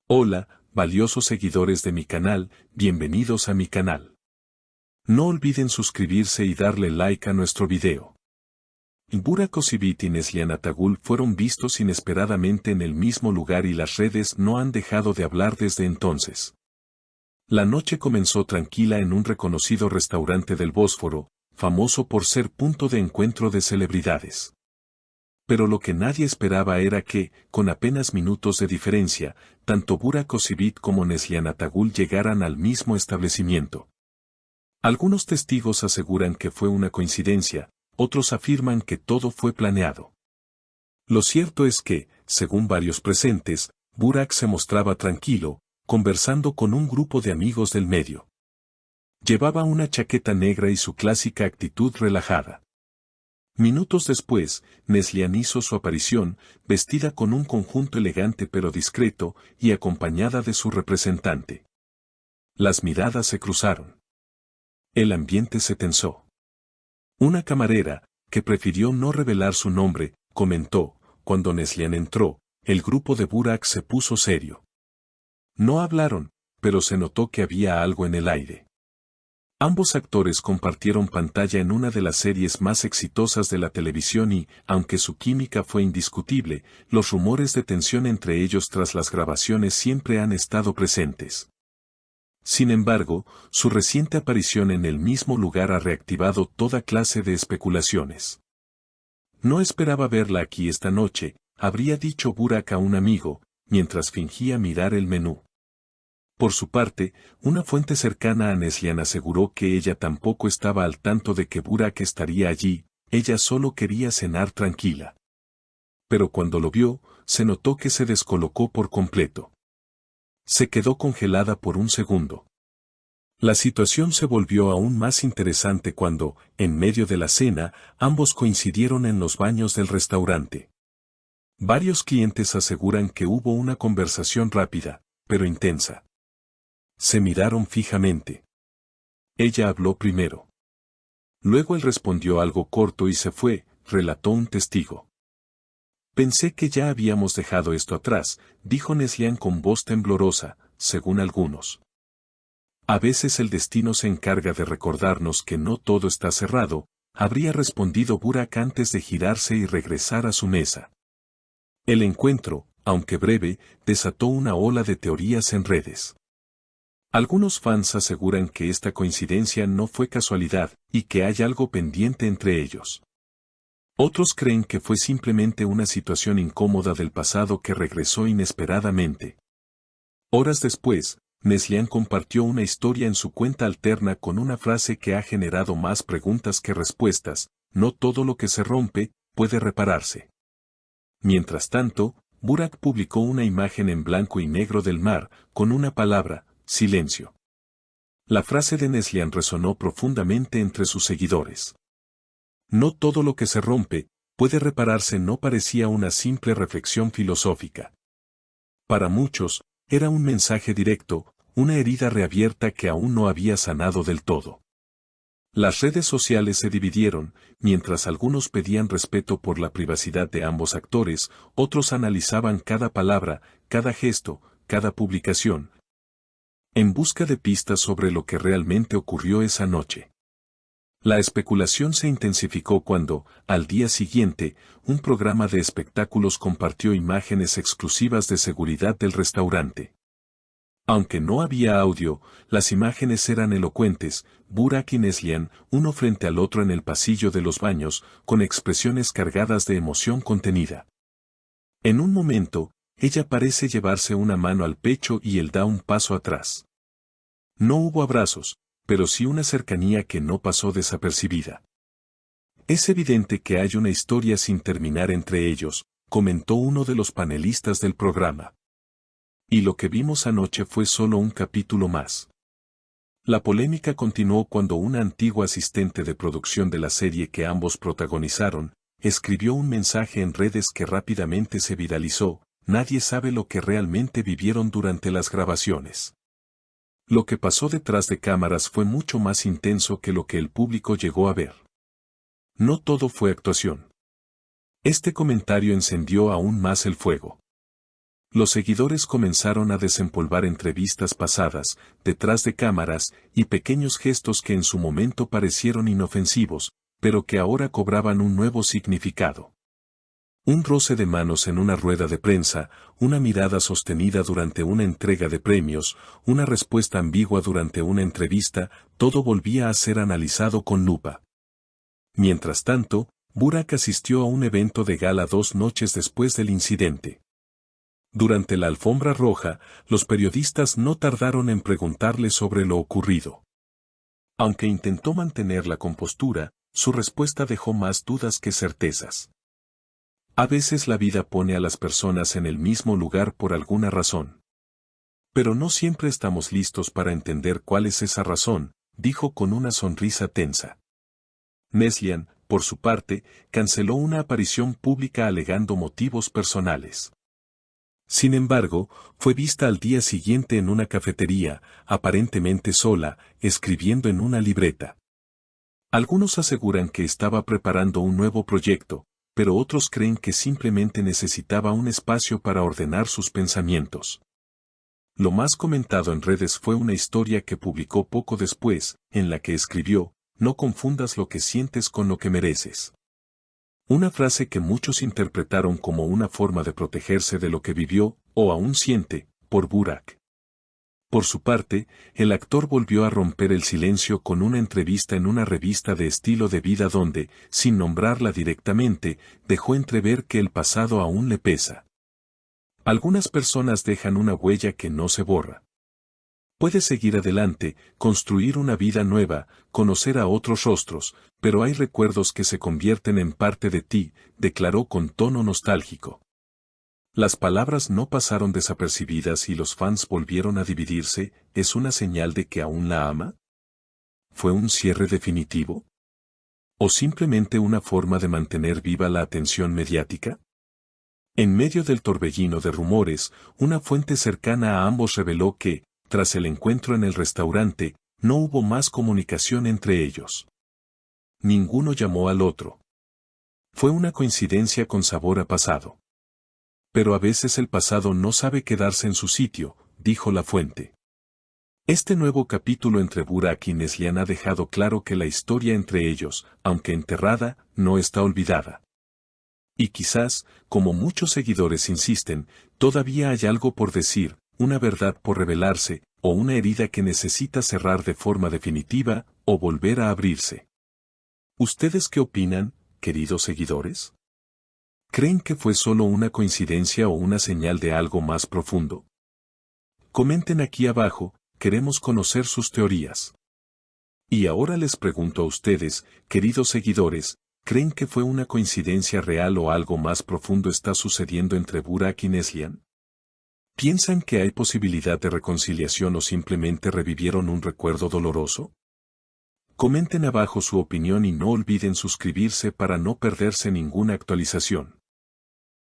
Hola, valiosos seguidores de mi canal, bienvenidos a mi canal. No olviden suscribirse y darle like a nuestro video. Burak Özçivit y Neslihan Atagül fueron vistos inesperadamente en el mismo lugar y las redes no han dejado de hablar desde entonces. La noche comenzó tranquila en un reconocido restaurante del Bósforo, famoso por ser punto de encuentro de celebridades. Pero lo que nadie esperaba era que, con apenas minutos de diferencia, tanto Burak Özçivit como Neslihan Atagül llegaran al mismo establecimiento. Algunos testigos aseguran que fue una coincidencia, otros afirman que todo fue planeado. Lo cierto es que, según varios presentes, Burak se mostraba tranquilo, conversando con un grupo de amigos del medio. Llevaba una chaqueta negra y su clásica actitud relajada. Minutos después, Neslihan hizo su aparición, vestida con un conjunto elegante pero discreto, y acompañada de su representante. Las miradas se cruzaron. El ambiente se tensó. Una camarera, que prefirió no revelar su nombre, comentó: cuando Neslihan entró, el grupo de Burak se puso serio. No hablaron, pero se notó que había algo en el aire. Ambos actores compartieron pantalla en una de las series más exitosas de la televisión y, aunque su química fue indiscutible, los rumores de tensión entre ellos tras las grabaciones siempre han estado presentes. Sin embargo, su reciente aparición en el mismo lugar ha reactivado toda clase de especulaciones. No esperaba verla aquí esta noche, habría dicho Burak a un amigo, mientras fingía mirar el menú. Por su parte, una fuente cercana a Neslihan aseguró que ella tampoco estaba al tanto de que Burak estaría allí, ella solo quería cenar tranquila. Pero cuando lo vio, se notó que se descolocó por completo. Se quedó congelada por un segundo. La situación se volvió aún más interesante cuando, en medio de la cena, ambos coincidieron en los baños del restaurante. Varios clientes aseguran que hubo una conversación rápida, pero intensa. Se miraron fijamente. Ella habló primero. Luego él respondió algo corto y se fue, relató un testigo. Pensé que ya habíamos dejado esto atrás, dijo Neslihan con voz temblorosa, según algunos. A veces el destino se encarga de recordarnos que no todo está cerrado, habría respondido Burak antes de girarse y regresar a su mesa. El encuentro, aunque breve, desató una ola de teorías en redes. Algunos fans aseguran que esta coincidencia no fue casualidad, y que hay algo pendiente entre ellos. Otros creen que fue simplemente una situación incómoda del pasado que regresó inesperadamente. Horas después, Neslihan compartió una historia en su cuenta alterna con una frase que ha generado más preguntas que respuestas: no todo lo que se rompe, puede repararse. Mientras tanto, Burak publicó una imagen en blanco y negro del mar, con una palabra: silencio. La frase de Neslihan resonó profundamente entre sus seguidores. No todo lo que se rompe, puede repararse no parecía una simple reflexión filosófica. Para muchos, era un mensaje directo, una herida reabierta que aún no había sanado del todo. Las redes sociales se dividieron, mientras algunos pedían respeto por la privacidad de ambos actores, otros analizaban cada palabra, cada gesto, cada publicación, en busca de pistas sobre lo que realmente ocurrió esa noche. La especulación se intensificó cuando, al día siguiente, un programa de espectáculos compartió imágenes exclusivas de seguridad del restaurante. Aunque no había audio, las imágenes eran elocuentes: Burak y Neslihan, uno frente al otro en el pasillo de los baños, con expresiones cargadas de emoción contenida. En un momento, ella parece llevarse una mano al pecho y él da un paso atrás. No hubo abrazos, pero sí una cercanía que no pasó desapercibida. Es evidente que hay una historia sin terminar entre ellos, comentó uno de los panelistas del programa. Y lo que vimos anoche fue solo un capítulo más. La polémica continuó cuando una antigua asistente de producción de la serie que ambos protagonizaron, escribió un mensaje en redes que rápidamente se viralizó: nadie sabe lo que realmente vivieron durante las grabaciones. Lo que pasó detrás de cámaras fue mucho más intenso que lo que el público llegó a ver. No todo fue actuación. Este comentario encendió aún más el fuego. Los seguidores comenzaron a desempolvar entrevistas pasadas, detrás de cámaras, y pequeños gestos que en su momento parecieron inofensivos, pero que ahora cobraban un nuevo significado. Un roce de manos en una rueda de prensa, una mirada sostenida durante una entrega de premios, una respuesta ambigua durante una entrevista, todo volvía a ser analizado con lupa. Mientras tanto, Burak asistió a un evento de gala 2 noches después del incidente. Durante la alfombra roja, los periodistas no tardaron en preguntarle sobre lo ocurrido. Aunque intentó mantener la compostura, su respuesta dejó más dudas que certezas. A veces la vida pone a las personas en el mismo lugar por alguna razón. Pero no siempre estamos listos para entender cuál es esa razón, dijo con una sonrisa tensa. Neslihan, por su parte, canceló una aparición pública alegando motivos personales. Sin embargo, fue vista al día siguiente en una cafetería, aparentemente sola, escribiendo en una libreta. Algunos aseguran que estaba preparando un nuevo proyecto, pero otros creen que simplemente necesitaba un espacio para ordenar sus pensamientos. Lo más comentado en redes fue una historia que publicó poco después, en la que escribió, "No confundas lo que sientes con lo que mereces". Una frase que muchos interpretaron como una forma de protegerse de lo que vivió, o aún siente, por Burak. Por su parte, el actor volvió a romper el silencio con una entrevista en una revista de estilo de vida donde, sin nombrarla directamente, dejó entrever que el pasado aún le pesa. Algunas personas dejan una huella que no se borra. Puedes seguir adelante, construir una vida nueva, conocer a otros rostros, pero hay recuerdos que se convierten en parte de ti, declaró con tono nostálgico. Las palabras no pasaron desapercibidas y los fans volvieron a dividirse. ¿Es una señal de que aún la ama? ¿Fue un cierre definitivo? ¿O simplemente una forma de mantener viva la atención mediática? En medio del torbellino de rumores, una fuente cercana a ambos reveló que, tras el encuentro en el restaurante, no hubo más comunicación entre ellos. Ninguno llamó al otro. Fue una coincidencia con sabor a pasado. Pero a veces el pasado no sabe quedarse en su sitio, dijo la fuente. Este nuevo capítulo entre Burak y Neslihan ha dejado claro que la historia entre ellos, aunque enterrada, no está olvidada. Y quizás, como muchos seguidores insisten, todavía hay algo por decir, una verdad por revelarse, o una herida que necesita cerrar de forma definitiva, o volver a abrirse. ¿Ustedes qué opinan, queridos seguidores? ¿Creen que fue solo una coincidencia o una señal de algo más profundo? Comenten aquí abajo, queremos conocer sus teorías. Y ahora les pregunto a ustedes, queridos seguidores, ¿creen que fue una coincidencia real o algo más profundo está sucediendo entre Burak y Neslihan? ¿Piensan que hay posibilidad de reconciliación o simplemente revivieron un recuerdo doloroso? Comenten abajo su opinión y no olviden suscribirse para no perderse ninguna actualización.